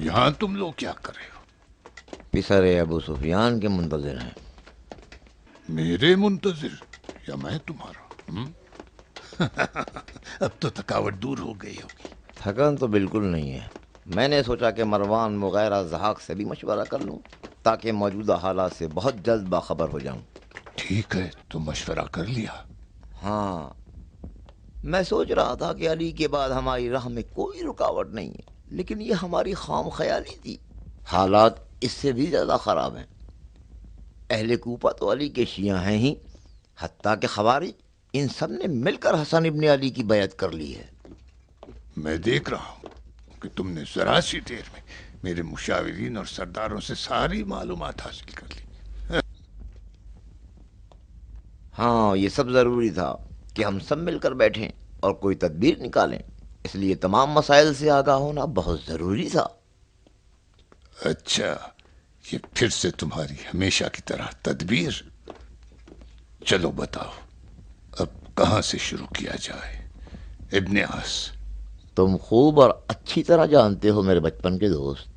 यहाँ तुम लोग क्या कर रहे हो? पिसर अबू सुफियान के मुंतजिर हैं। मेरे मुंतजिर या मैं तुम्हारा? अब तो थकावट दूर हो गई होगी। थकन तो बिल्कुल नहीं है। मैंने सोचा कि मरवान मुगैरा ज़हाक से भी मशवरा कर लूं ताकि मौजूदा हालात से बहुत जल्द बाखबर हो जाऊं। ठीक है, तो मशवरा कर लिया। हाँ, मैं सोच रहा था कि अली के बाद हमारी राह में कोई रुकावट नहीं है, लेकिन ये हमारी खाम ख्याली थी। हालात इससे भी ज़्यादा ख़राब हैं। अहले कूफा तो अली के शिया हैं ही, हत्ता के खवारिज, इन सब ने मिलकर हसन इब्न अली की बैत कर ली है। मैं देख रहा हूँ कि तुमने जरा सी देर में मेरे मुशाविरीन और सरदारों से सारी मालूमात हासिल कर ली। हाँ, ये सब ज़रूरी था कि हम सब मिलकर बैठें और कोई तदबीर निकालें, इसलिए तमाम मसाइल से आगाह होना बहुत ज़रूरी था। अच्छा, ये फिर से तुम्हारी हमेशा की तरह तदबीर। चलो बताओ, अब कहाँ से शुरू किया जाए? इब्ने आस। तुम खूब और अच्छी तरह जानते हो मेरे बचपन के दोस्त,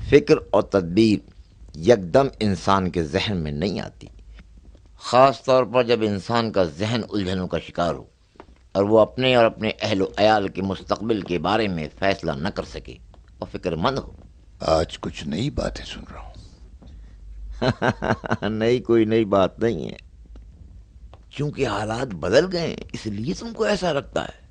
फिक्र और तदबीर यकदम इंसान के जहन में नहीं आती, ख़ास तौर पर जब इंसान का जहन उलझनों का शिकार हो और वो अपने और अपने अहलो अयाल के मुस्तकबिल के बारे में फ़ैसला न कर सके और फिक्रमंद हो। आज कुछ नई बातें सुन रहा हूँ। नई कोई नई बात नहीं है, क्योंकि हालात बदल गए हैं, इसलिए तुमको ऐसा लगता है।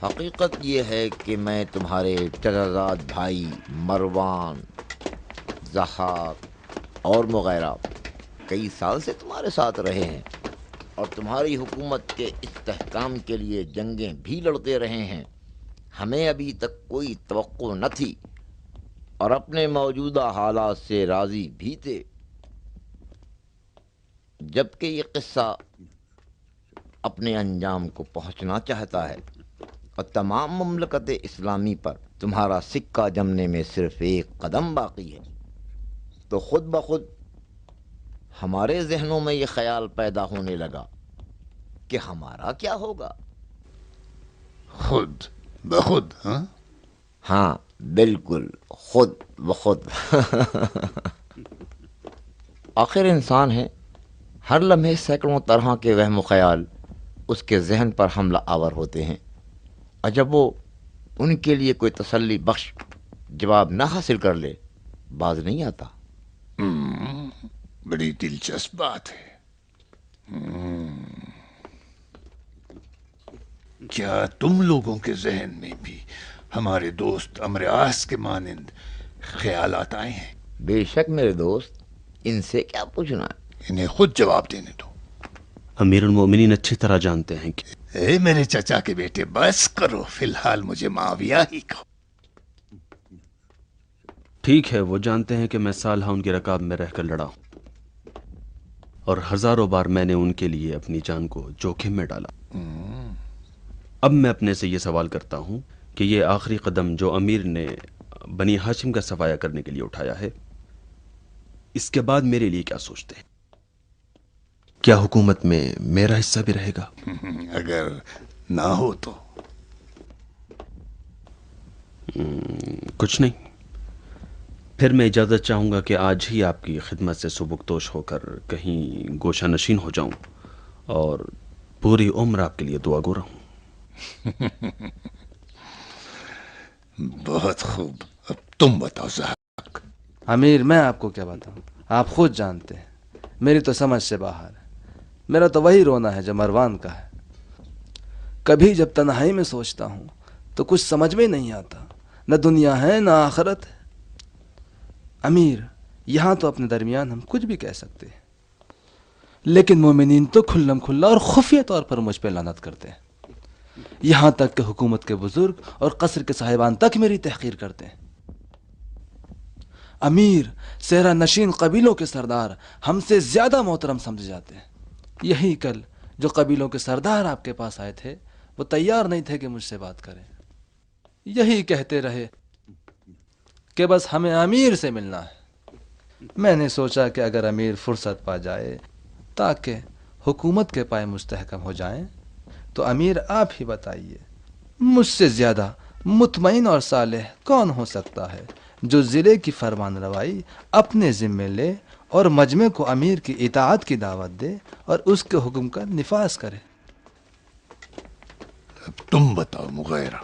हकीकत ये है कि मैं तुम्हारे चचाजाद भाई मरवान, ज़हाक और मुगैरा कई साल से तुम्हारे साथ रहे हैं और तुम्हारी हुकूमत के इस्तेहकाम के लिए जंगें भी लड़ते रहे हैं। हमें अभी तक कोई तवक्को न थी और अपने मौजूदा हालात से राज़ी भी थे, जबकि ये किस्सा अपने अंजाम को पहुंचना चाहता है और तमाम मुमलकत इस्लामी पर तुम्हारा सिक्का जमने में सिर्फ एक कदम बाकी है, तो खुद ब खुद हमारे जहनों में ये ख्याल पैदा होने लगा कि हमारा क्या होगा। खुद बखुद? हाँ हाँ, बिल्कुल खुद ब खुद। आखिर इंसान है, हर लम्हे सैकड़ों तरह के वहम ख्याल उसके जहन पर हमला आवर होते हैं और जब वो उनके लिए कोई तसल्ली बख्श जवाब ना हासिल कर ले, बाज नहीं आता। बड़ी दिलचस्प बात है। क्या तुम लोगों के जहन में भी हमारे दोस्त अमरास के मानिंद ख्यालात आए हैं? बेशक मेरे दोस्त, इनसे क्या पूछना है। इन्हें खुद जवाब देने दो। अमीरुल मोमिनीन अच्छी तरह जानते हैं कि ए मेरे चचा के बेटे, बस करो, फिलहाल मुझे माविया ही कहो। ठीक है, वो जानते हैं कि मैं सालहा उनकी रकाब में रहकर लड़ा हूं और हजारों बार मैंने उनके लिए अपनी जान को जोखिम में डाला। अब मैं अपने से ये सवाल करता हूं कि ये आखिरी कदम जो अमीर ने बनी हाशिम का सफाया करने के लिए उठाया है, इसके बाद मेरे लिए क्या सोचते हैं? क्या हुकूमत में मेरा हिस्सा भी रहेगा? अगर ना हो तो? कुछ नहीं, फिर मैं इजाज़त चाहूँगा कि आज ही आपकी खिदमत से सुबुकदोश होकर कहीं गोशा नशीन हो जाऊं और पूरी उम्र आपके लिए दुआ गो रहूं। बहुत खूब, अब तुम बताओ ज़हाक। अमीर, मैं आपको क्या बताऊं, आप खुद जानते हैं, मेरी तो समझ से बाहर है। मेरा तो वही रोना है जो मरवान का है। कभी जब तन्हाई में सोचता हूँ तो कुछ समझ में नहीं आता, न दुनिया है न आखिरत है। अमीर, यहाँ तो अपने दरमियान हम कुछ भी कह सकते हैं, लेकिन मोमिनीन तो खुल्लम खुल्ला और खुफिया तौर पर मुझ पर लानत करते हैं। यहाँ तक कि हुकूमत के बुजुर्ग और कसर के साहिबान तक मेरी तहकीर करते हैं। अमीर, सेहरा नशीन कबीलों के सरदार हमसे ज्यादा मोहतरम समझे जाते हैं। यही कल जो कबीलों के सरदार आपके पास आए थे, वो तैयार नहीं थे कि मुझसे बात करें। यही कहते रहे कि बस हमें अमीर से मिलना है। मैंने सोचा कि अगर अमीर फुर्सत पा जाए ताकि हुकूमत के पाए मुस्तहकम हो जाएं, तो अमीर आप ही बताइए, मुझसे ज्यादा مطمئن اور صالح کون ہو سکتا ہے جو ضلع کی فرمان روائی اپنے ذمے لے اور مجمع کو امیر کی اطاعت کی دعوت دے اور اس کے حکم کا نفاذ کرے؟ اب تم بتاؤ مغیرہ۔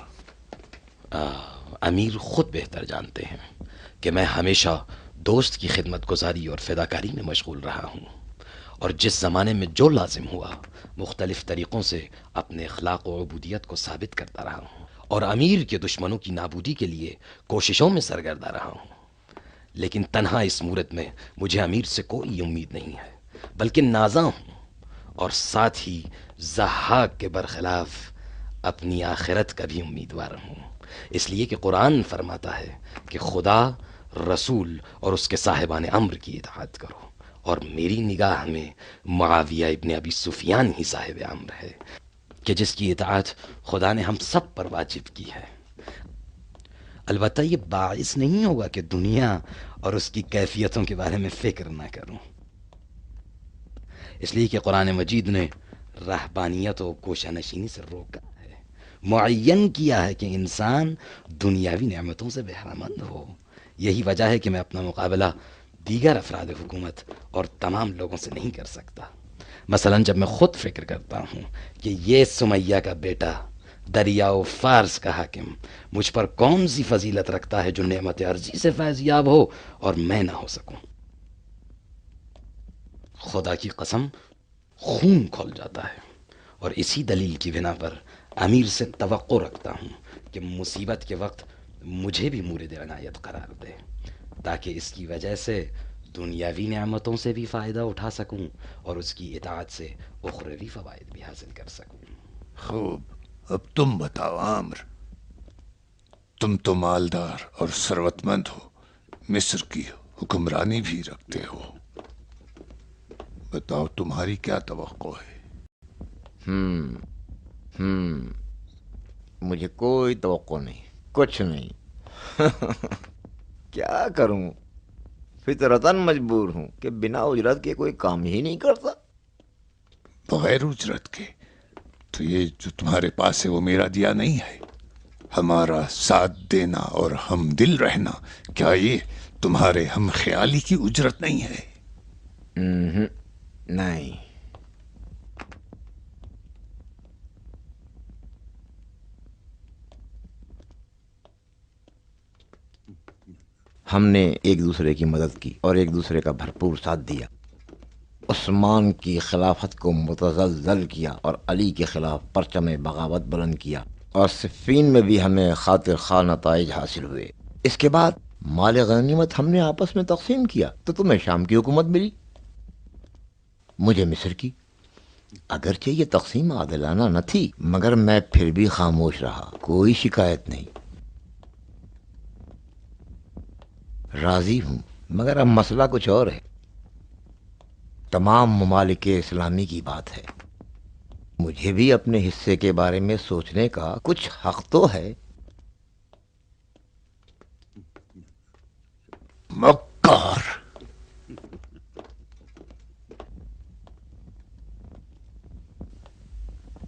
امیر خود بہتر جانتے ہیں کہ میں ہمیشہ دوست کی خدمت گزاری اور فداکاری میں مشغول رہا ہوں، اور جس زمانے میں جو لازم ہوا مختلف طریقوں سے اپنے اخلاق و عبودیت کو ثابت کرتا رہا ہوں، اور امیر کے دشمنوں کی نابودی کے لیے کوششوں میں سرگردہ رہا ہوں۔ لیکن تنہا اس مورد میں مجھے امیر سے کوئی امید نہیں ہے، بلکہ نازاں ہوں، اور ساتھ ہی ضحاک کے برخلاف اپنی آخرت کا بھی امیدوار ہوں، اس لیے کہ قرآن فرماتا ہے کہ خدا، رسول اور اس کے صاحبان امر کی اطاعت کرو، اور میری نگاہ میں معاویہ ابن ابی سفیان ہی صاحب امر ہے کہ جس کی اطاعت خدا نے ہم سب پر واجب کی ہے۔ البتہ یہ باعث نہیں ہوگا کہ دنیا اور اس کی کیفیتوں کے بارے میں فکر نہ کروں، اس لیے کہ قرآن مجید نے رہبانیت و کوشہ نشینی سے روکا ہے، معین کیا ہے کہ انسان دنیاوی نعمتوں سے بہرہ ہو۔ یہی وجہ ہے کہ میں اپنا مقابلہ دیگر افراد حکومت اور تمام لوگوں سے نہیں کر سکتا۔ مثلا جب میں خود فکر کرتا ہوں کہ یہ سمیہ کا بیٹا دریا و فارس کا حاکم مجھ پر کون سی فضیلت رکھتا ہے جو نعمت عرضی سے فیض یاب ہو اور میں نہ ہو سکوں، خدا کی قسم خون کھول جاتا ہے، اور اسی دلیل کی بنا پر امیر سے توقع رکھتا ہوں کہ مصیبت کے وقت مجھے بھی مورد عنایت قرار دے، تاکہ اس کی وجہ سے دنیاوی نعمتوں سے بھی فائدہ اٹھا سکوں اور اس کی اطاعت سے اخروی فوائد بھی حاصل کر سکوں۔ خوب، اب تم بتاؤ عامر، تم تو مالدار اور ثروت مند ہو، مصر کی حکمرانی بھی رکھتے ہو، بتاؤ تمہاری کیا توقع ہے؟ مجھے کوئی توقع نہیں، کچھ نہیں۔ کیا کروں، فطرتاً مجبور ہوں کہ بنا اجرت کے کوئی کام ہی نہیں کرتا۔ بغیر اجرت کے؟ تو یہ جو تمہارے پاس ہے وہ میرا دیا نہیں ہے؟ ہمارا ساتھ دینا اور ہم دل رہنا، کیا یہ تمہارے ہم خیالی کی اجرت نہیں ہے؟ نہیں، ہم نے ایک دوسرے کی مدد کی اور ایک دوسرے کا بھرپور ساتھ دیا، عثمان کی خلافت کو متزلزل کیا اور علی کے خلاف پرچم بغاوت بلند کیا، اور صفین میں بھی ہمیں خاطر خواہ نتائج حاصل ہوئے۔ اس کے بعد مال غنیمت ہم نے آپس میں تقسیم کیا تو تمہیں شام کی حکومت ملی، مجھے مصر کی۔ اگرچہ یہ تقسیم عادلانہ نہ تھی، مگر میں پھر بھی خاموش رہا، کوئی شکایت نہیں، راضی ہوں۔ مگر اب مسئلہ کچھ اور ہے، تمام ممالک اسلامی کی بات ہے، مجھے بھی اپنے حصے کے بارے میں سوچنے کا کچھ حق تو ہے۔ مکار!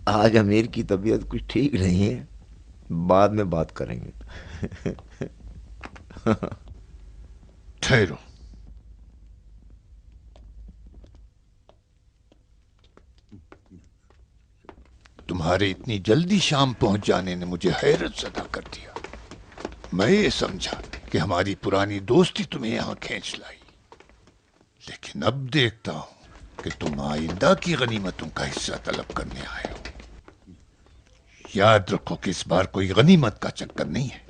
آج امیر کی طبیعت کچھ ٹھیک نہیں ہے، بعد میں بات کریں گے۔ ٹھہرو، تمہارے اتنی جلدی شام پہنچ جانے نے مجھے حیرت زدہ کر دیا۔ میں یہ سمجھا کہ ہماری پرانی دوستی تمہیں یہاں کھینچ لائی، لیکن اب دیکھتا ہوں کہ تم آئندہ کی غنیمتوں کا حصہ طلب کرنے آئے ہو۔ یاد رکھو کہ اس بار کوئی غنیمت کا چکر نہیں ہے،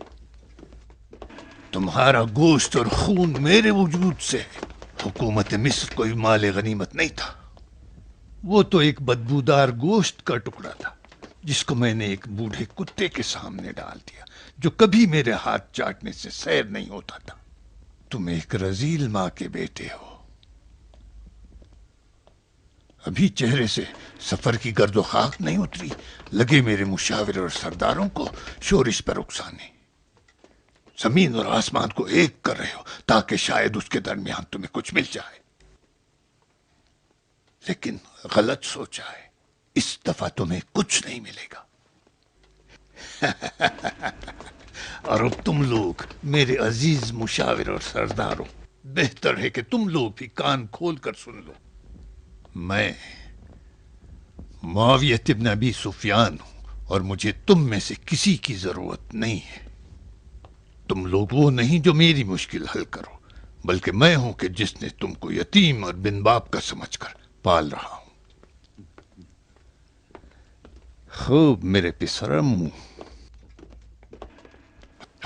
تمہارا گوشت اور خون میرے وجود سے ہے۔ حکومت مصر کوئی مال غنیمت نہیں تھا، وہ تو ایک بدبودار گوشت کا ٹکڑا تھا جس کو میں نے ایک بوڑھے کتے کے سامنے ڈال دیا جو کبھی میرے ہاتھ چاٹنے سے سیر نہیں ہوتا تھا۔ تم ایک رذیل ماں کے بیٹے ہو، ابھی چہرے سے سفر کی گرد و خاک نہیں اتری، لگے میرے مشاور اور سرداروں کو شورش پر اکسانے، زمین اور آسمان کو ایک کر رہے ہو تاکہ شاید اس کے درمیان تمہیں کچھ مل جائے، لیکن غلط سوچا ہے، اس دفعہ تمہیں کچھ نہیں ملے گا۔ اور اب تم لوگ میرے عزیز مشاور اور سرداروں، بہتر ہے کہ تم لوگ بھی کان کھول کر سن لو۔ میں معاویہ ابن ابی سفیان ہوں اور مجھے تم میں سے کسی کی ضرورت نہیں ہے۔ تم لوگ وہ نہیں جو میری مشکل حل کرو، بلکہ میں ہوں کہ جس نے تم کو یتیم اور بن باپ کا سمجھ کر پال رہا ہوں۔ خوب میرے پسرم،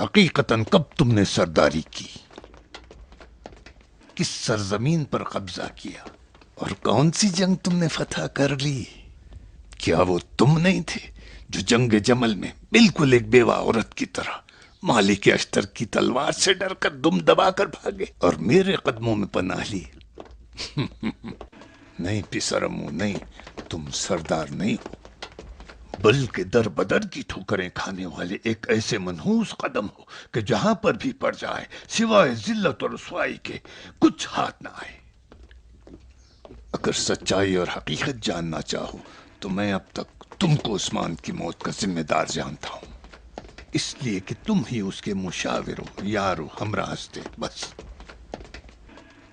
حقیقتاً کب تم نے سرداری کی، کس سرزمین پر قبضہ کیا، اور کون سی جنگ تم نے فتح کر لی؟ کیا وہ تم نہیں تھے جو جنگ جمل میں بالکل ایک بیوہ عورت کی طرح مالک اشتر کی تلوار سے ڈر کر دم دبا کر بھاگے اور میرے قدموں میں پناہ لی؟ نہیں پسرمو، نہیں، تم سردار نہیں ہو، بلکہ در بدر کی ٹھوکریں کھانے والے ایک ایسے منحوس قدم ہو کہ جہاں پر بھی پڑ جائے سوائے ذلت اور رسوائی کے کچھ ہاتھ نہ آئے۔ اگر سچائی اور حقیقت جاننا چاہو تو میں اب تک تم کو عثمان کی موت کا ذمہ دار جانتا ہوں، اس لیے کہ تم ہی اس کے مشاور ہو، یار و ہمراہ تھے بس۔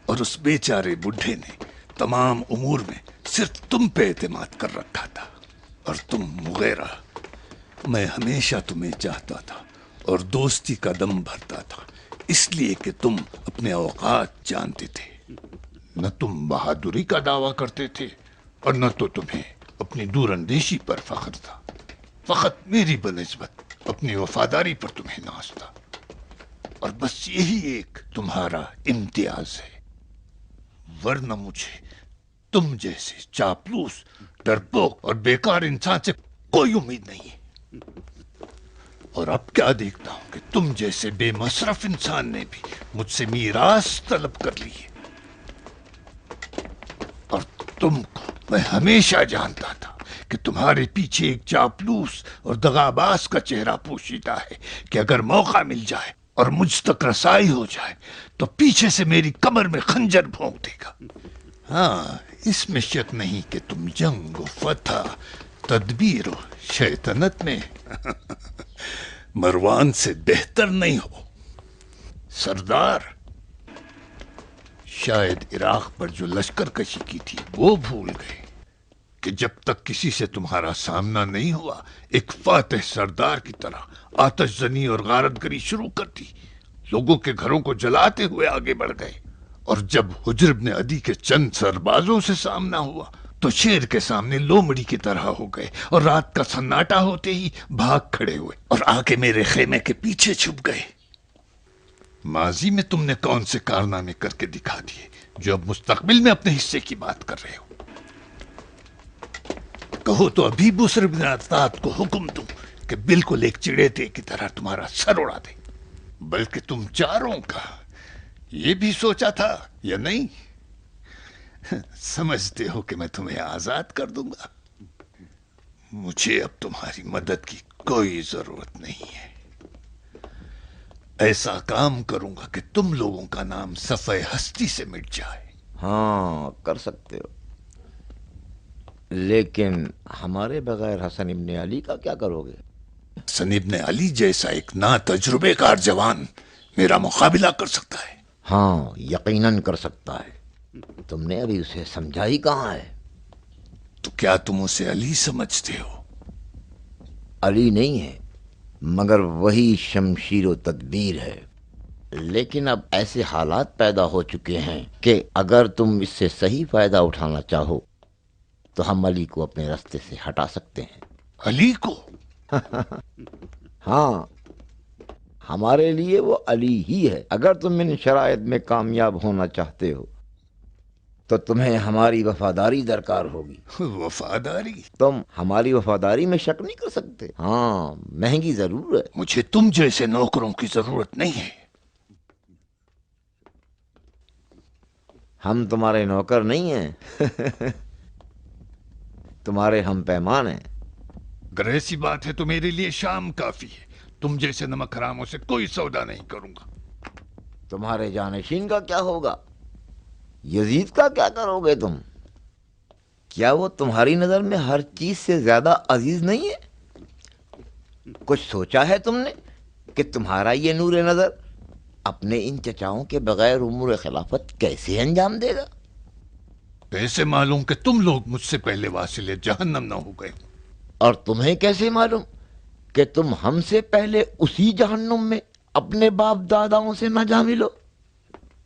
اور اس بیچارے بڈھے نے تمام امور میں صرف تم پہ اعتماد کر رکھا تھا، اور تم مغیرہ، میں ہمیشہ تمہیں چاہتا تھا اور دوستی کا دم بھرتا تھا، اس لیے کہ تم اپنے اوقات جانتے تھے۔ نہ تم بہادری کا دعویٰ کرتے تھے اور نہ تو تمہیں اپنی دور اندیشی پر فخر تھا، فقط میری بنسبت اپنی وفاداری پر تمہیں ناز تھا، اور بس یہی ایک تمہارا امتیاز ہے، ورنہ مجھے تم جیسے چاپلوس، ڈرپوک اور بیکار انسان سے کوئی امید نہیں ہے۔ اور اب کیا دیکھتا ہوں کہ تم جیسے بے مصرف انسان نے بھی مجھ سے میراث طلب کر لی ہے، اور تم کو میں ہمیشہ جانتا تھا کہ تمہارے پیچھے ایک چاپلوس اور دغاباز کا چہرہ پوشیدہ ہے کہ اگر موقع مل جائے اور مجھ تک رسائی ہو جائے تو پیچھے سے میری کمر میں خنجر بھونک دے گا۔ ہاں، اس میں شک نہیں کہ تم جنگ و فتح، تدبیر و شیطنت میں مروان سے بہتر نہیں ہو۔ سردار، شاید عراق پر جو لشکر کشی کی تھی وہ بھول گئے کہ جب تک کسی سے تمہارا سامنا نہیں ہوا ایک فاتح سردار کی طرح آتش زنی اور غارت گری شروع کر دی، لوگوں کے گھروں کو جلاتے ہوئے آگے بڑھ گئے، اور جب حجر بن عدی کے چند سربازوں سے سامنا ہوا تو شیر کے سامنے لومڑی کی طرح ہو گئے، اور رات کا سناٹا ہوتے ہی بھاگ کھڑے ہوئے اور آ کے میرے خیمے کے پیچھے چھپ گئے۔ ماضی میں تم نے کون سے کارنامے کر کے دکھا دیے جو اب مستقبل میں اپنے حصے کی بات کر رہے ہو؟ کہو تو ابھی بسر بن عطاد کو حکم دوں کہ بالکل ایک چڑیتے کی طرح تمہارا سر اڑا دے۔ بلکہ تم چاروں کا یہ بھی سوچا تھا یا نہیں؟ سمجھتے ہو کہ میں تمہیں آزاد کر دوں گا؟ مجھے اب تمہاری مدد کی کوئی ضرورت نہیں ہے۔ ایسا کام کروں گا کہ تم لوگوں کا نام صفحہ ہستی سے مٹ جائے۔ ہاں، کر سکتے ہو، لیکن ہمارے بغیر حسن ابن علی کا کیا کرو گے؟ حسن ابن علی جیسا ایک نا تجربے کار جوان میرا مقابلہ کر سکتا ہے۔ ہاں، یقیناً کر سکتا ہے۔ تم نے ابھی اسے سمجھا ہی کہاں ہے؟ تو کیا تم اسے علی سمجھتے ہو؟ علی نہیں ہے، مگر وہی شمشیر و تدبیر ہے۔ لیکن اب ایسے حالات پیدا ہو چکے ہیں کہ اگر تم اس سے صحیح فائدہ اٹھانا چاہو تو ہم علی کو اپنے راستے سے ہٹا سکتے ہیں۔ علی کو؟ ہاں، ہمارے لیے وہ علی ہی ہے۔ اگر تم ان شرائط میں کامیاب ہونا چاہتے ہو تو تمہیں ہماری وفاداری درکار ہوگی۔ وفاداری؟ تم ہماری وفاداری میں شک نہیں کر سکتے۔ ہاں، مہنگی ضرور ہے۔ مجھے تم جیسے نوکروں کی ضرورت نہیں ہے۔ ہم تمہارے نوکر نہیں ہیں، تمہارے ہم پیمان ہیں۔ اگر ایسی بات ہے تو میرے لیے شام کافی ہے، تم جیسے نمک حراموں سے کوئی سودا نہیں کروں گا۔ تمہارے جانشین کا کیا ہوگا؟ یزید کا کیا کرو گے تم؟ کیا وہ تمہاری نظر میں ہر چیز سے زیادہ عزیز نہیں ہے؟ کچھ سوچا ہے تم نے کہ تمہارا یہ نور نظر اپنے ان چچاؤں کے بغیر امور خلافت کیسے انجام دے گا؟ کیسے معلوم کہ تم لوگ مجھ سے پہلے واصل جہنم نہ ہو گئے؟ اور تمہیں کیسے معلوم کہ تم ہم سے پہلے اسی جہنم میں اپنے باپ داداؤں سے نہ جا ملو؟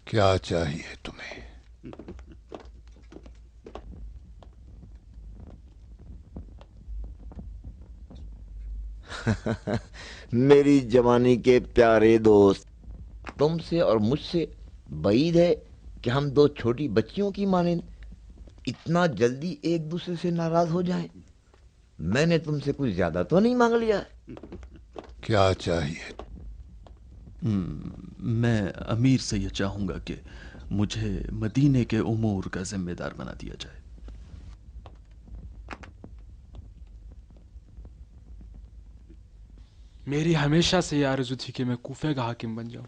کیا چاہیے تمہیں؟ میری جوانی کے پیارے دوست، تم سے اور مجھ سے بعید ہے کہ ہم دو چھوٹی بچیوں کی مانند اتنا جلدی ایک دوسرے سے ناراض ہو جائیں۔ میں نے تم سے کچھ زیادہ تو نہیں مانگ لیا؟ کیا چاہیے؟ میں امیر سے یہ چاہوں گا کہ مجھے مدینے کے امور کا ذمہ دار بنا دیا جائے۔ میری ہمیشہ سے یہ آرزو تھی کہ میں کوفے کا حاکم بن جاؤں۔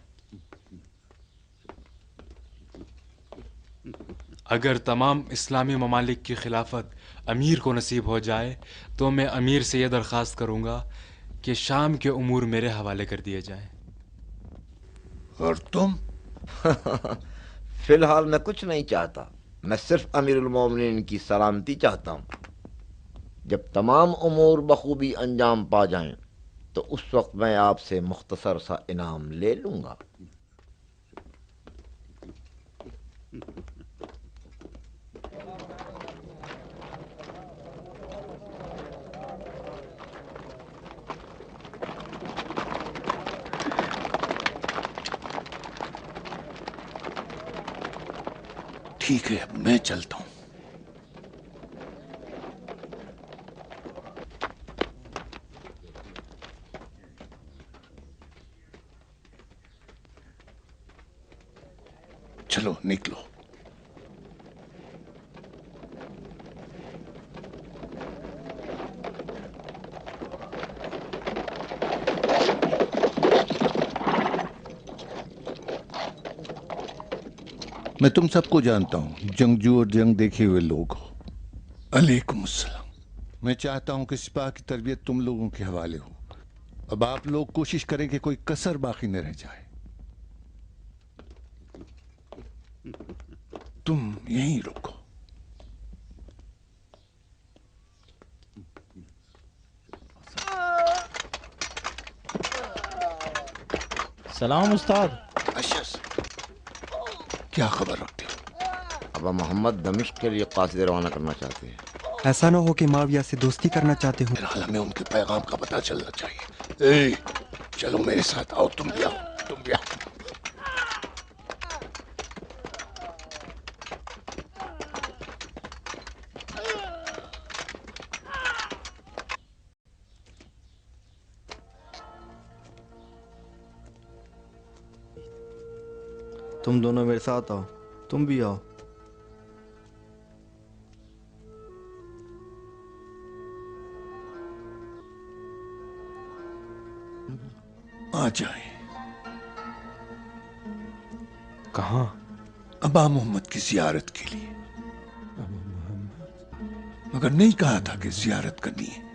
اگر تمام اسلامی ممالک کی خلافت امیر کو نصیب ہو جائے تو میں امیر سے یہ درخواست کروں گا کہ شام کے امور میرے حوالے کر دیے جائیں۔ اور تم؟ فی الحال میں کچھ نہیں چاہتا، میں صرف امیر المومنین کی سلامتی چاہتا ہوں۔ جب تمام امور بخوبی انجام پا جائیں تو اس وقت میں آپ سے مختصر سا انعام لے لوں گا۔ ٹھیک ہے، اب میں چلتا ہوں۔ چلو نکلو۔ میں تم سب کو جانتا ہوں، جنگجو اور جنگ دیکھے ہوئے لوگ ہو۔ علیکم السلام۔ میں چاہتا ہوں کہ سپاہ کی تربیت تم لوگوں کے حوالے ہو۔ اب آپ لوگ کوشش کریں کہ کوئی کسر باقی نہ رہ جائے۔ تم یہیں رکو۔ سلام استاد۔ اشس، کیا خبر رکھتے ہو؟ ابا محمد دمشق کے لیے قاصد روانہ کرنا چاہتے ہیں۔ ایسا نہ ہو کہ معاویہ سے دوستی کرنا چاہتے ہوں۔ میرا حال میں ان کے پیغام کا پتہ چلنا چاہیے۔ اے چلو میرے ساتھ آؤ، تم بھی آؤ، تم بھی آؤ۔ تم دونوں میرے ساتھ آؤ، تم بھی آؤ۔ آ جائیں۔ کہاں؟ ابا محمد کی زیارت کے لیے۔ مگر نہیں کہا تھا کہ زیارت کرنی ہے۔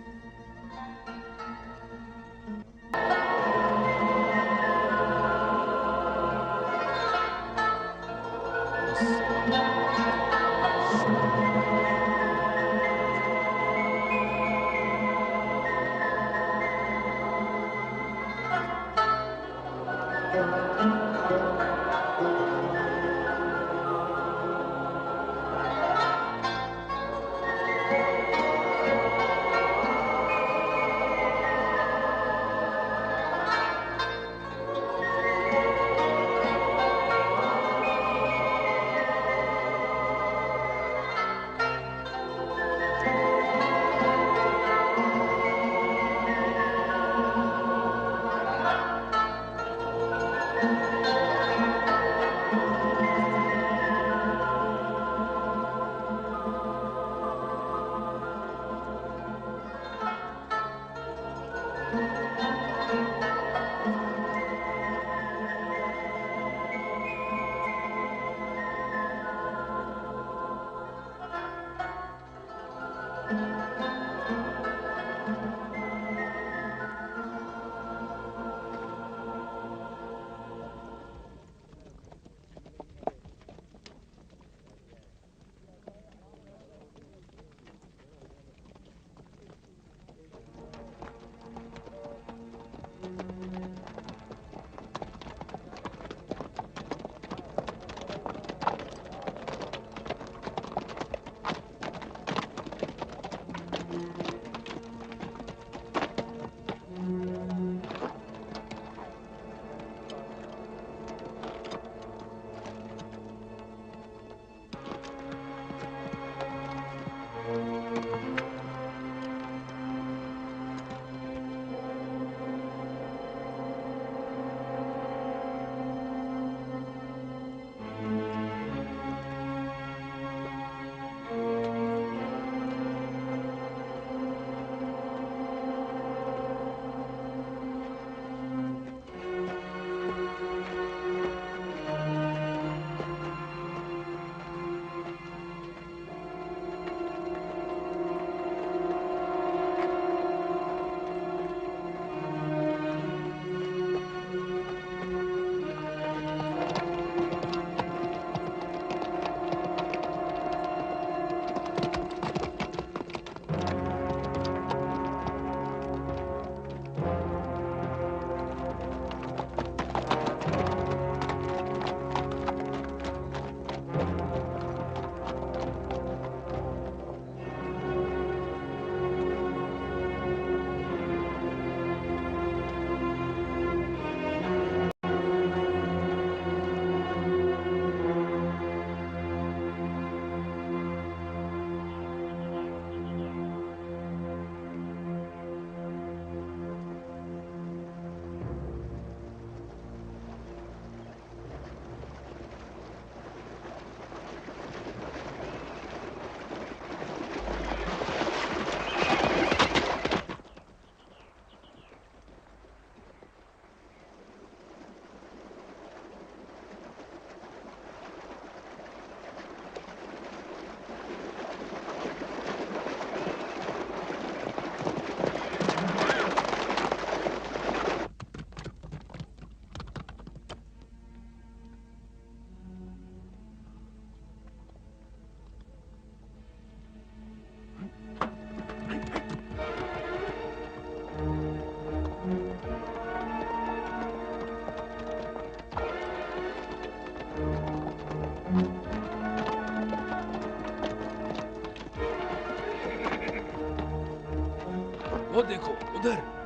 वो देखो उधर।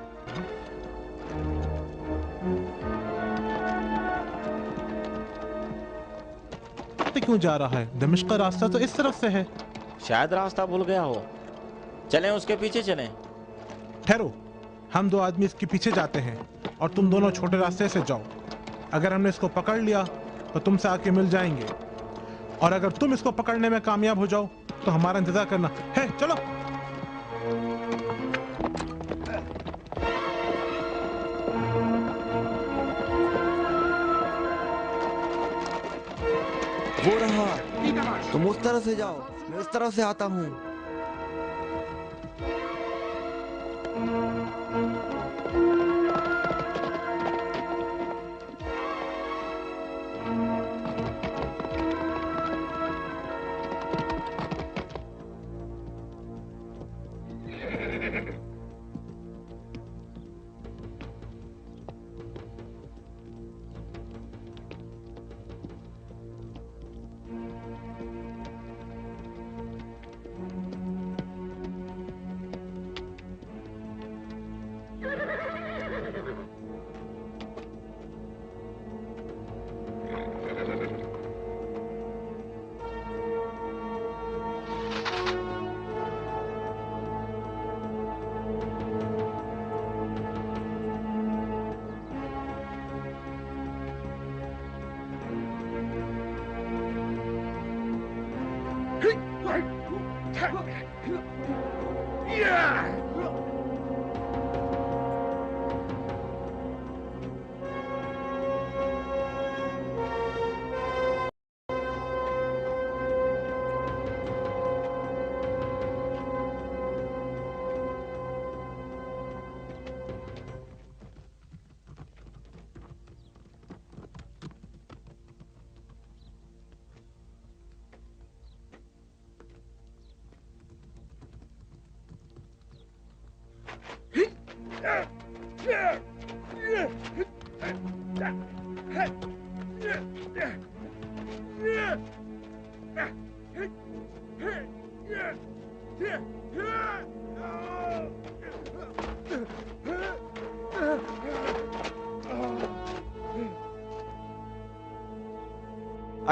क्यों जा रहा है? दमिश्क का रास्ता तो इस तरफ से है। शायद रास्ता भूल गया हो। चलें उसके पीछे चलें। ठहरो, हम दो आदमी इसके पीछे जाते हैं और तुम दोनों छोटे रास्ते से जाओ। अगर हमने इसको पकड़ लिया तो तुमसे आके मिल जाएंगे, और अगर तुम इसको पकड़ने में कामयाब हो जाओ तो हमारा इंतजार करना है। चलो। वो रहा, तुम उस तरफ से जाओ, मैं इस तरफ से आता हूँ।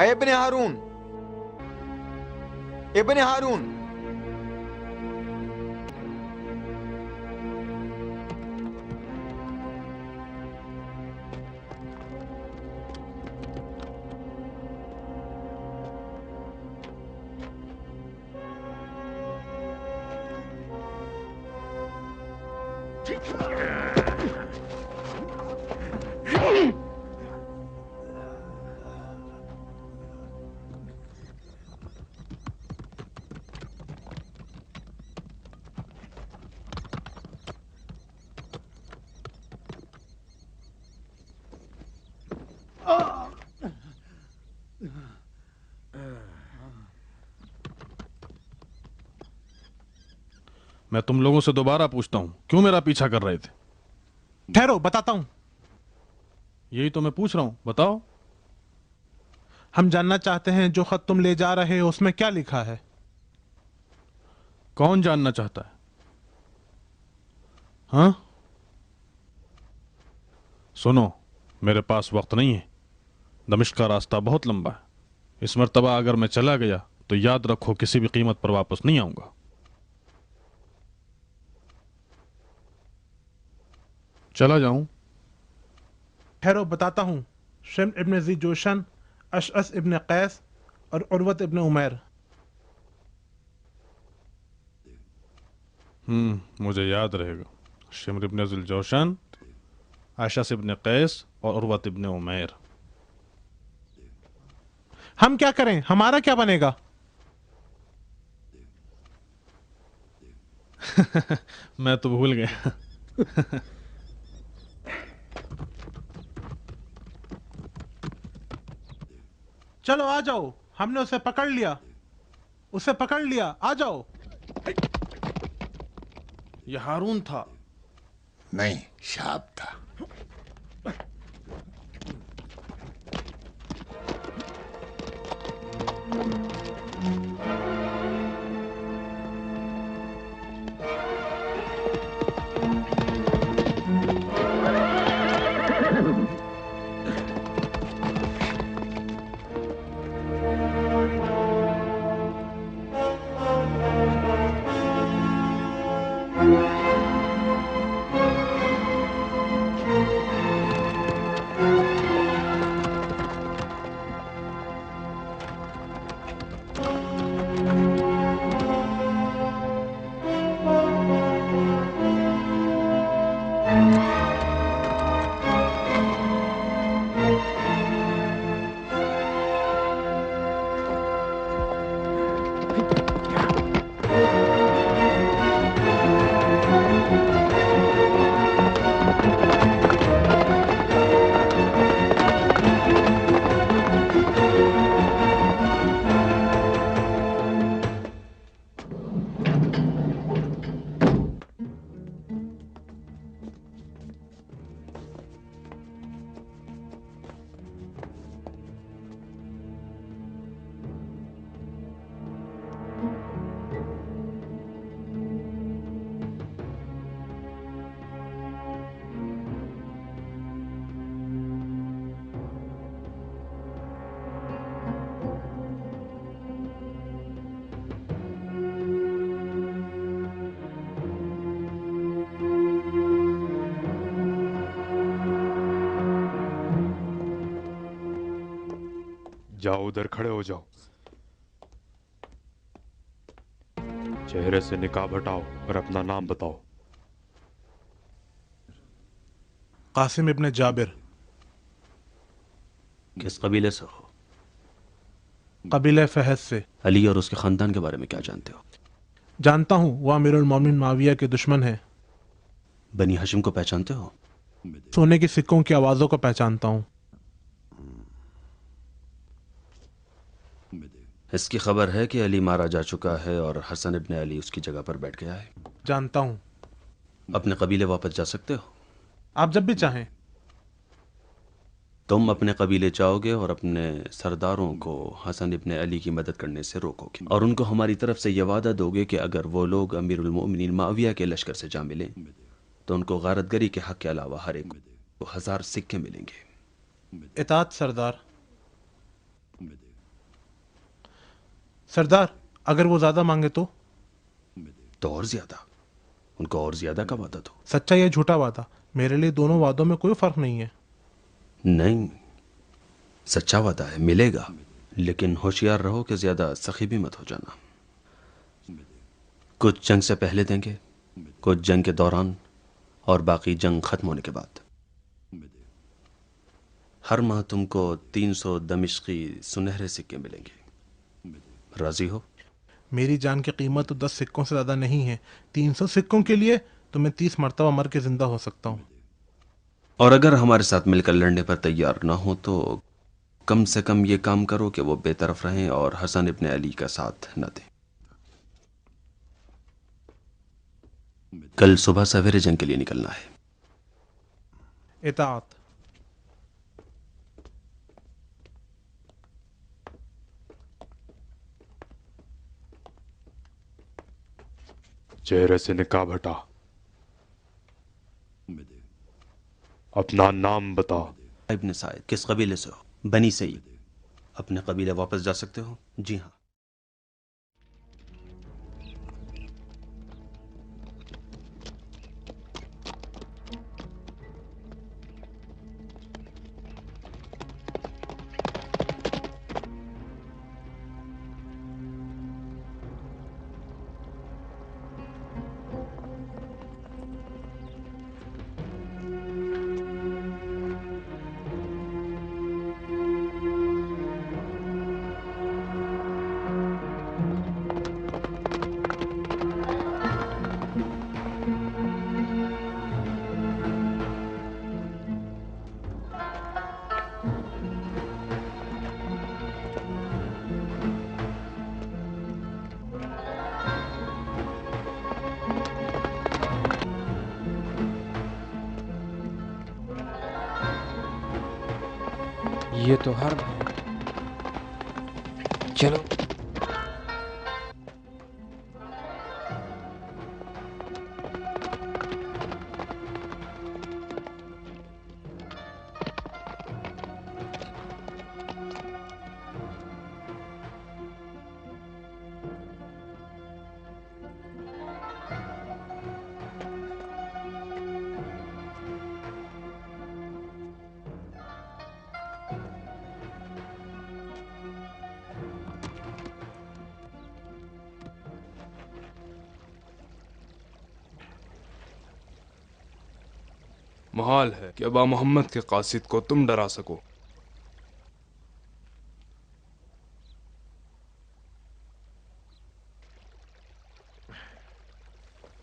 इब्ने हारून, इब्ने हारून, मैं तुम लोगों से दोबारा पूछता हूं, क्यों मेरा पीछा कर रहे थे? ठहरो, बताता हूं। यही तो मैं पूछ रहा हूं, बताओ। हम जानना चाहते हैं जो खत तुम ले जा रहे हो उसमें क्या लिखा है। कौन जानना चाहता है? हाँ, सुनो, मेरे पास वक्त नहीं है। दमिश्क का रास्ता बहुत लंबा है। इस मर्तबा अगर मैं चला गया तो याद रखो किसी भी कीमत पर वापस नहीं आऊंगा। चला जाऊं? ठहरो, बताता हूं। शिम इब्न ज़ी जोशन, अशअस इब्न कैस और उर्वत इब्न उमैर। मुझे याद रहेगा। शिम्र इब्न ज़ी जोशन, अशअस इब्न कैस और उर्वत इब्न उमैर। हम क्या करें? हमारा क्या बनेगा? मैं तो भूल गया। चलो आ जाओ, हमने उसे पकड़ लिया, उसे पकड़ लिया, आ जाओ। यह हारून था। नहीं, शाब था। जाओ उधर खड़े हो जाओ। चेहरे से निकाब हटाओ और अपना नाम बताओ। कासिम इब्ने जाबिर। किस कबीले से हो? कबीले फहद से। अली और उसके खानदान के बारे में क्या जानते हो? जानता हूँ वह अमीरुल मोमिन माविया के दुश्मन है। बनी हाशिम को पहचानते हो? सोने की सिक्कों की आवाज़ों को पहचानता हूँ। इसकी खबर है कि अली मारा जा चुका है और हसन इब्ने अली उसकी जगह पर बैठ गया है। जानता हूँ। अपने कबीले वापस जा सकते हो? आप जब भी चाहें। तुम अपने कबीले जाओगे और अपने सरदारों को हसन इब्ने अली की मदद करने से रोकोगे और उनको हमारी तरफ से यह वादा दोगे कि अगर वो लोग अमीरुल मोमिनीन माविया के लश्कर से जा मिले तो उनको गारतगरी के हक के अलावा हर एक को 1000 सिक्के मिलेंगे। इताअत सरदार। सरदार अगर वो ज्यादा मांगे तो और ज्यादा? उनको और ज्यादा का वादा दो। सच्चा या झूठा वादा, मेरे लिए दोनों वादों में कोई फर्क नहीं है। नहीं, सच्चा वादा है, मिलेगा, लेकिन होशियार रहो कि ज्यादा सखी भी मत हो जाना। कुछ जंग से पहले देंगे, कुछ जंग के दौरान और बाकी जंग खत्म होने के बाद। हर माह तुमको 300 दमिश्की सुनहरे सिक्के मिलेंगे। राजी हो? मेरी जान की कीमत तो 10 सिक्कों से ज्यादा नहीं है। 300 सिक्कों के लिए तो मैं 30 मरतबा मर के जिंदा हो सकता हूँ। और अगर हमारे साथ मिलकर लड़ने पर तैयार ना हो तो कम से कम ये काम करो कि वो बेतरफ रहें और हसन इब्ने अली का साथ न दें। कल सुबह सवेरे जंग के लिए निकलना है। इताअत। चेहरे से निकाब हटा, अपना नाम बताओ। इब्ने साइद। किस कबीले से हो? बनी सईद। अपने कबीले वापस जा सकते हो? जी हाँ। ये तो हर चलो मुहाल है कि अबा मोहम्मद के कासिद को तुम डरा सको।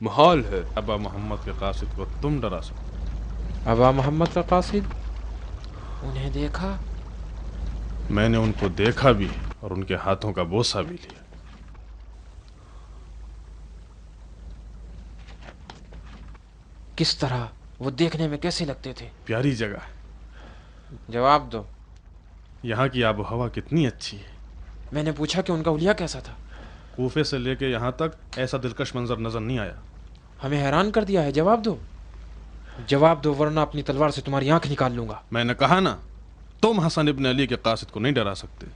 मुहाल है अबा मोहम्मद के कासिद को तुम डरा सको। अबा मोहम्मद का कासिद? उन्हें देखा? मैंने उनको देखा भी और उनके हाथों का बोसा भी लिया। किस तरह? वो देखने में कैसे लगते थे? प्यारी जगह। जवाब दो। यहाँ की आबो हवा कितनी अच्छी है। मैंने पूछा कि उनका हुलिया कैसा था। कूफे से लेके यहाँ तक ऐसा दिलकश मंजर नजर नहीं आया। हमें हैरान कर दिया है। जवाब दो, जवाब दो, वरना अपनी तलवार से तुम्हारी आंख निकाल लूंगा। मैंने कहा ना, तुम हसन इब्ने अली के कासिद को नहीं डरा सकते।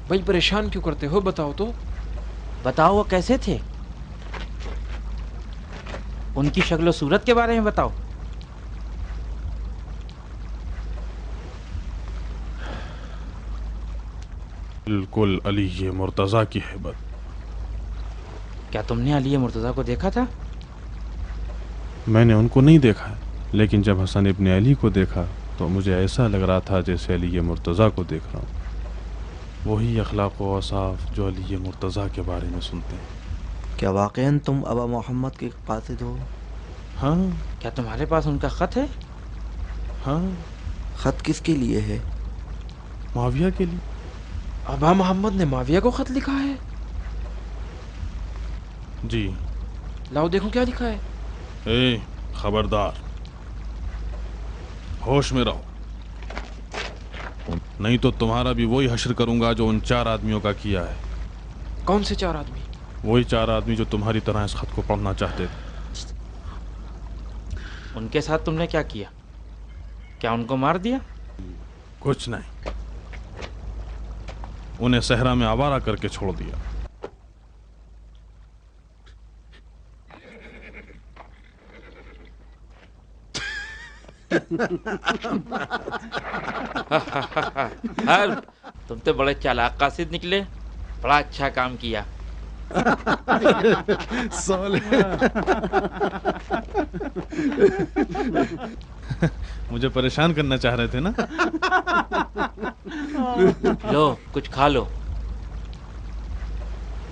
भाई परेशान क्यों करते हो? बताओ तो। बताओ वो कैसे थे, उनकी शक्ल सूरत के बारे में बताओ। बिल्कुल अली मुर्तज़ा की हैबत। क्या तुमने अली मुर्तज़ा को देखा था? मैंने उनको नहीं देखा है, लेकिन जब हसन इब्न अली को देखा तो मुझे ऐसा लग रहा था जैसे अली मुर्तज़ा को देख रहा हूँ। वही अखलाक व औसाफ जो अली मुर्तज़ा के बारे में सुनते हैं। क्या वाक़ईन तुम अबा मोहम्मद के कासिद हो? हाँ। क्या तुम्हारे पास उनका खत है? हाँ। खत किसके लिए है? माविया के लिए। अबा मोहम्मद ने माविया को खत लिखा है? जी। लाओ देखो क्या लिखा है। ए, खबरदार, होश में रहो, नहीं तो तुम्हारा भी वही हश्र करूंगा जो उन 4 आदमियों का किया है। कौन से 4 आदमी? वही 4 आदमी जो तुम्हारी तरह इस खत को पढ़ना चाहते थे। उनके साथ तुमने क्या किया? क्या उनको मार दिया? कुछ नहीं, उन्हें सहरा में आवारा करके छोड़ दिया। तुम तो बड़े चालाक कासिद निकले, बड़ा अच्छा काम किया। मुझे परेशान करना चाह रहे थे ना? लो कुछ खा लो।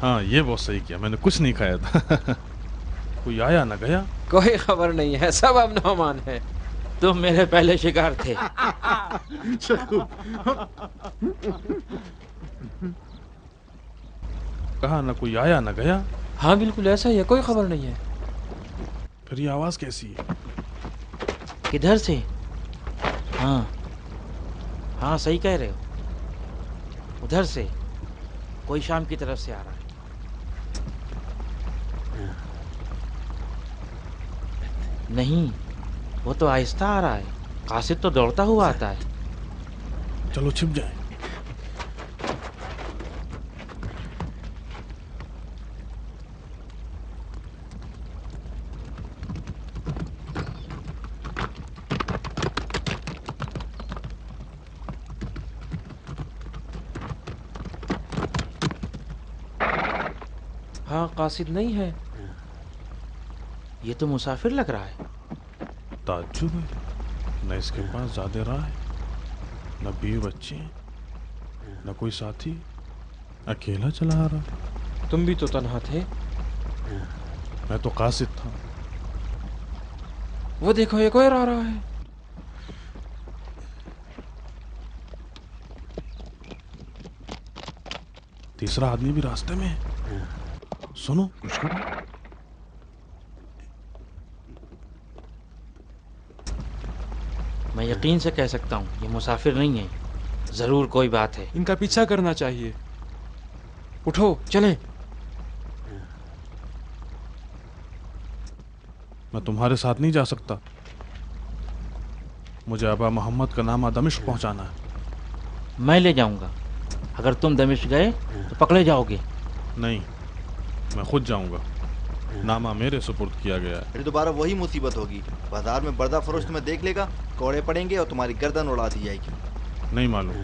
हाँ, ये बहुत सही किया, मैंने कुछ नहीं खाया था। कोई आया ना गया? कोई खबर नहीं है, सब अब नौमान है। तुम मेरे पहले शिकार थे। कहा ना कोई आया ना गया। हाँ बिल्कुल ऐसा ही है, कोई खबर नहीं है। फिर ये आवाज कैसी है? किधर से? हाँ हाँ सही कह रहे हो, उधर से कोई शाम की तरफ से आ रहा है। नहीं, वो तो आहिस्ता आ रहा है, कासिद तो दौड़ता हुआ आता है। चलो छिप जाए। हाँ कासिद नहीं है, ये तो मुसाफिर लग रहा है। ताज्जुब है, न इसके पास ज्यादा राह है, न बीवी बच्चे, न कोई साथी, अकेला चला आ रहा। तुम भी तो तन्हा थे। मैं तो कासिद था। वो देखो एक और आ रहा है। तीसरा आदमी भी रास्ते में है। सुनो कुछ करो। मैं यकीन से कह सकता हूँ ये मुसाफिर नहीं है, जरूर कोई बात है। इनका पीछा करना चाहिए। उठो चलें। मैं तुम्हारे साथ नहीं जा सकता, मुझे अबा मोहम्मद का नामा दमिश्क पहुंचाना है। मैं ले जाऊंगा, अगर तुम दमिश्क गए तो पकड़े जाओगे। नहीं, मैं खुद जाऊंगा, नामा मेरे सुपुर्द किया गया है। फिर दोबारा वही मुसीबत होगी, बाजार में बर्दा फरोश तुम्हें देख लेगा, कौड़े पड़ेंगे और तुम्हारी गर्दन उड़ा दी जाएगी। नहीं मालूम,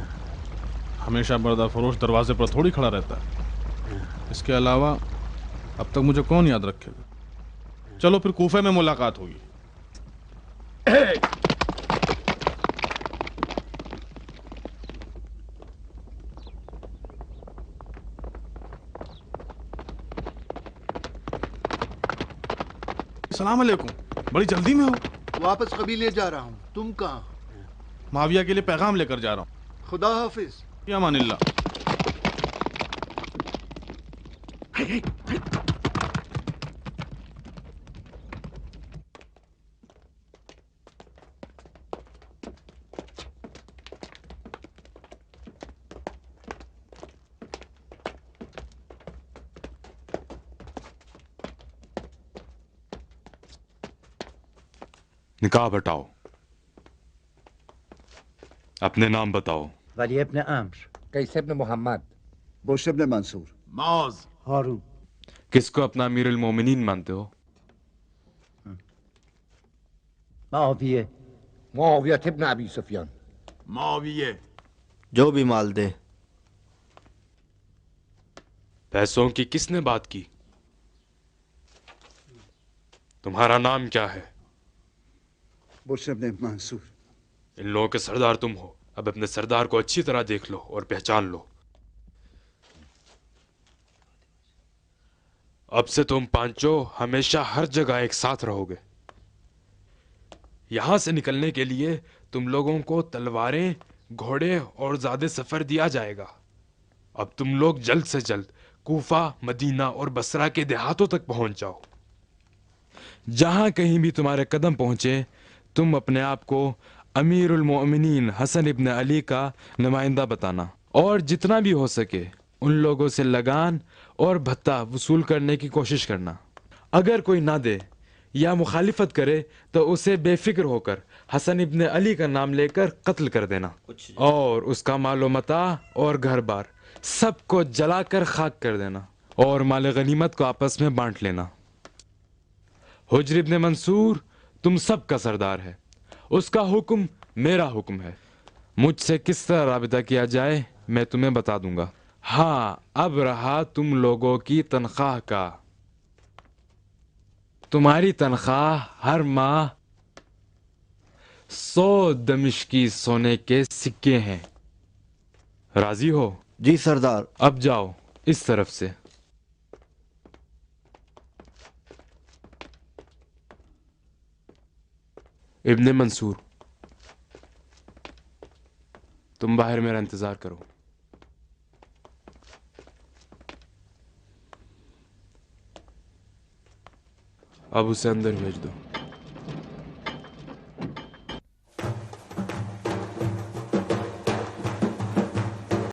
हमेशा बर्दा फरोश दरवाजे पर थोड़ी खड़ा रहता है। इसके अलावा अब तक मुझे कौन याद रखेगा। चलो फिर कूफे में मुलाकात होगी। सलाम अलैकुम, बड़ी जल्दी में हो? वापस कबीले जा रहा हूँ, तुम कहाँ? माविया के लिए पैगाम लेकर जा रहा हूँ। खुदा हाफिज। या मानिल्ला। निकाह बताओ, अपने नाम बताओ। वली इब्न अम्र, कैस इब्न मोहम्मद, बुश इब्न मंसूर, मौज, हारून। किसको अपना अमीरुल मोमिनीन मानते हो? मुआविया, मुआविया इब्न अबी सुफियान। मुआविया, जो भी माल दे। पैसों की किसने बात की? तुम्हारा नाम क्या है? मुर्शद मंसूर। इन लोगों के सरदार तुम हो। अब अपने सरदार को अच्छी तरह देख लो और पहचान लो। अब से तुम पांचों हमेशा हर जगह एक साथ रहोगे। यहां से निकलने के लिए तुम लोगों को तलवारें, घोड़े और ज्यादा सफर दिया जाएगा। अब तुम लोग जल्द से जल्द कूफा, मदीना और बसरा के देहातों तक पहुंच जाओ। जहां कहीं भी तुम्हारे कदम पहुंचे, तुम अपने आप को अमीरुल मोमिनीन हसन इब्न अली का नुमाइंदा बताना, और जितना भी हो सके उन लोगों से लगान और भत्ता वसूल करने की कोशिश करना। अगर कोई ना दे या मुखालिफत करे तो उसे बेफिक्र होकर हसन इब्न अली का नाम लेकर कत्ल कर देना, और उसका मालो मता और घर बार सबको जलाकर खाक कर देना, और माल गनीमत को आपस में बांट लेना। हुज्र इब्न मंसूर तुम सब का सरदार है। उसका हुक्म मेरा हुक्म है। मुझसे किस तरह राबिता किया जाए मैं तुम्हें बता दूंगा। हाँ, अब रहा तुम लोगों की तनख्वाह का। तुम्हारी तनख्वाह हर माह 100 दमिश्की सोने के सिक्के हैं। राजी हो? जी सरदार। अब जाओ इस तरफ से। इब्ने मंसूर, तुम बाहर मेरा इंतजार करो। अब उसे अंदर भेज दो।